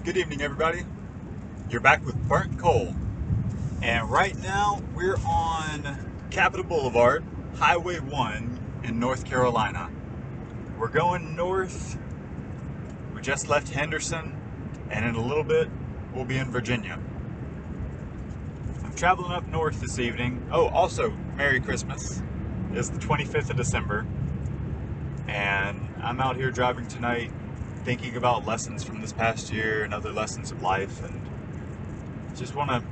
Good evening, everybody. You're back with Burnt Coal, and right now we're on Capitol Boulevard, Highway 1 in North Carolina. We're going north. We just left Henderson, and in a little bit we'll be in Virginia. I'm traveling up north this evening. Oh, also, Merry Christmas. It's the 25th of December, and I'm out here driving tonight thinking about lessons from this past year and other lessons of life, and just want to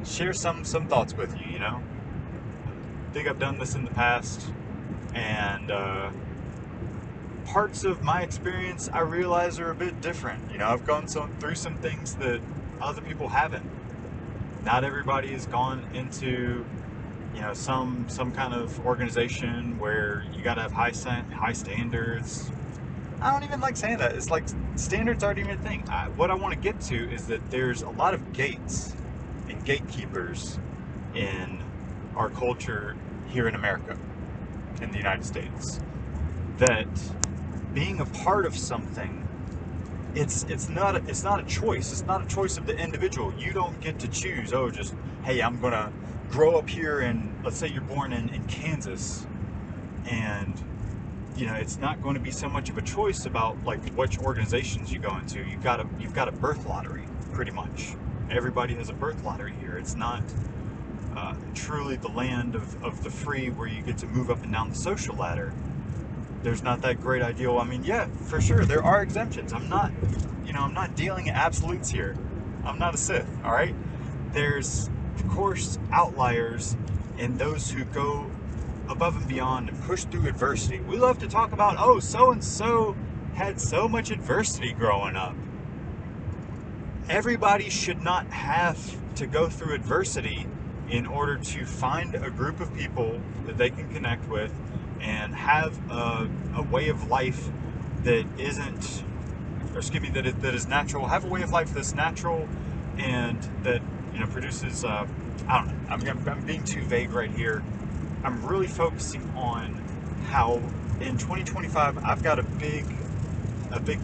share some thoughts with you. I think I've done this in the past, and parts of my experience I realize are a bit different. I've gone through some things that other people haven't. Not everybody has gone into some kind of organization where you got to have high standards. I don't even like saying that. It's like standards aren't even a thing. What I want to get to is that there's a lot of gates and gatekeepers in our culture here in America, in the United States. That being a part of something, it's not a choice. It's not a choice of the individual. You don't get to choose. Oh, just hey, I'm gonna grow up here, and let's say you're born in Kansas, and it's not going to be so much of a choice about like which organizations you go into. You've got a birth lottery, pretty much. Everybody has a birth lottery here. It's not truly the land of the free, where you get to move up and down the social ladder. There's not that great ideal. I mean, yeah, for sure, there are exemptions. I'm not dealing in absolutes here. I'm not a Sith, all right? There's, of course, outliers and those who go above and beyond and push through adversity. We love to talk about, oh, so-and-so had so much adversity growing up. Everybody should not have to go through adversity in order to find a group of people that they can connect with and have a way of life that that is natural. Have a way of life that's natural and that produces. I don't know. I'm being too vague right here. I'm really focusing on how in 2025 I've got a big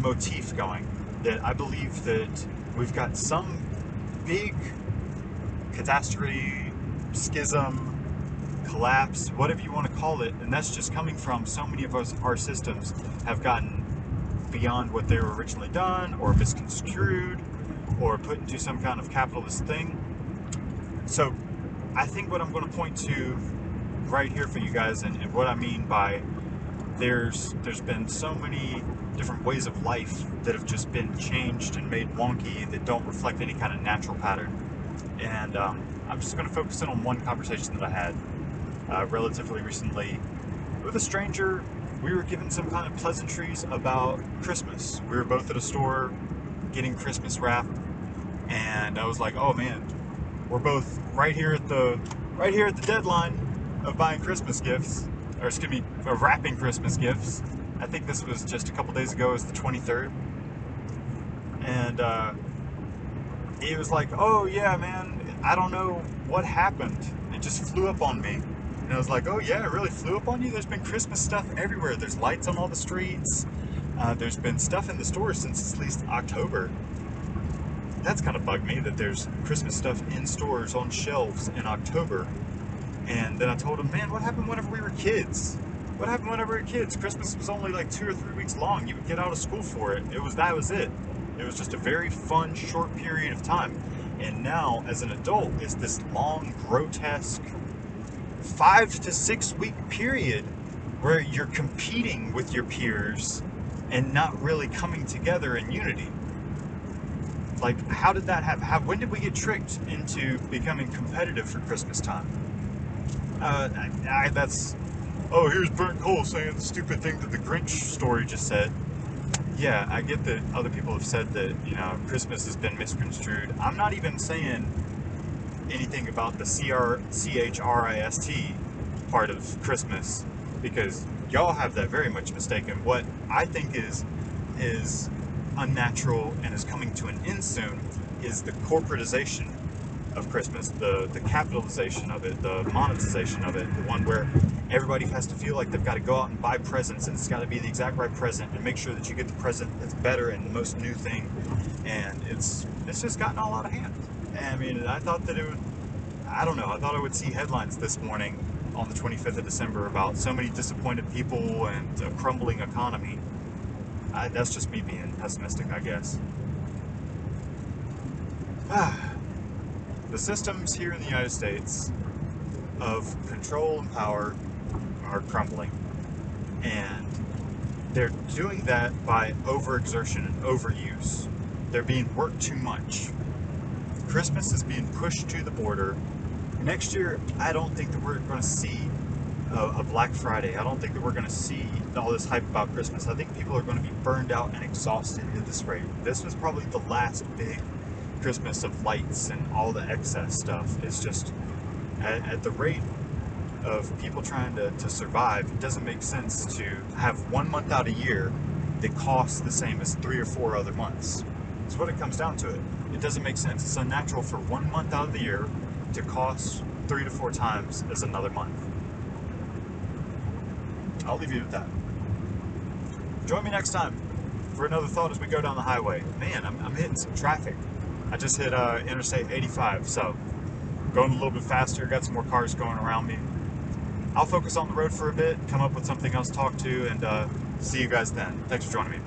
motif going, that I believe that we've got some big catastrophe, schism, collapse, whatever you want to call it, and that's just coming from so many of our systems have gotten beyond what they were originally done, or misconstrued, or put into some kind of capitalist thing. So I think what I'm going to point to right here for you guys, and what I mean by there's been so many different ways of life that have just been changed and made wonky, that don't reflect any kind of natural pattern. And I'm just going to focus in on one conversation that I had relatively recently with a stranger. We were given some kind of pleasantries about Christmas. We were both at a store getting Christmas wrap, and I was like, oh man, we're both right here at the deadline of buying Christmas gifts, or excuse me, of wrapping Christmas gifts. I think this was just a couple days ago. It was the 23rd, and it was like, oh yeah, man, I don't know what happened. It just flew up on me, and I was like, oh yeah, it really flew up on you. There's been Christmas stuff everywhere. There's lights on all the streets. There's been stuff in the stores since at least October. That's kind of bugged me, that there's Christmas stuff in stores on shelves in October. And then I told him, man, what happened whenever we were kids? What happened whenever we were kids? Christmas was only like 2 or 3 weeks long. You would get out of school for it. That was it. It was just a very fun, short period of time. And now, as an adult, it's this long, grotesque 5 to 6 week period where you're competing with your peers and not really coming together in unity. Like, how did that happen? When did we get tricked into becoming competitive for Christmas time? Here's Burnt Coal saying the stupid thing that the Grinch story just said. Yeah, I get that other people have said that, Christmas has been misconstrued. I'm not even saying anything about the CHRIST part of Christmas, because y'all have that very much mistaken. What I think is unnatural and is coming to an end soon is the corporatization of Christmas, the capitalization of it, the monetization of it, the one where Everybody has to feel like they've got to go out and buy presents, and it's got to be the exact right present, and make sure that you get the present that's better and the most new thing. And it's just gotten all out of hand. And I mean, I thought that it would, I don't know, I thought I would see headlines this morning on the 25th of December about so many disappointed people and a crumbling economy. That's just me being pessimistic, I guess. The systems here in the United States of control and power are crumbling, and they're doing that by overexertion and overuse. They're being worked too much. Christmas is being pushed to the border. Next year, I don't think that we're going to see a Black Friday. I don't think that we're going to see all this hype about Christmas. I think people are going to be burned out and exhausted at this rate. This was probably the last big Christmas of lights and all the excess stuff. It's just, at the rate of people trying to survive, it doesn't make sense to have 1 month out a year that costs the same as 3 or 4 other months. That's what it comes down to. It doesn't make sense. It's unnatural for 1 month out of the year to cost 3 to 4 times as another month. I'll leave you with that. Join me next time for another thought as we go down the highway. Man, I'm hitting some traffic. I just hit Interstate 85, so going a little bit faster, got some more cars going around me. I'll focus on the road for a bit, come up with something else to talk to, and see you guys then. Thanks for joining me.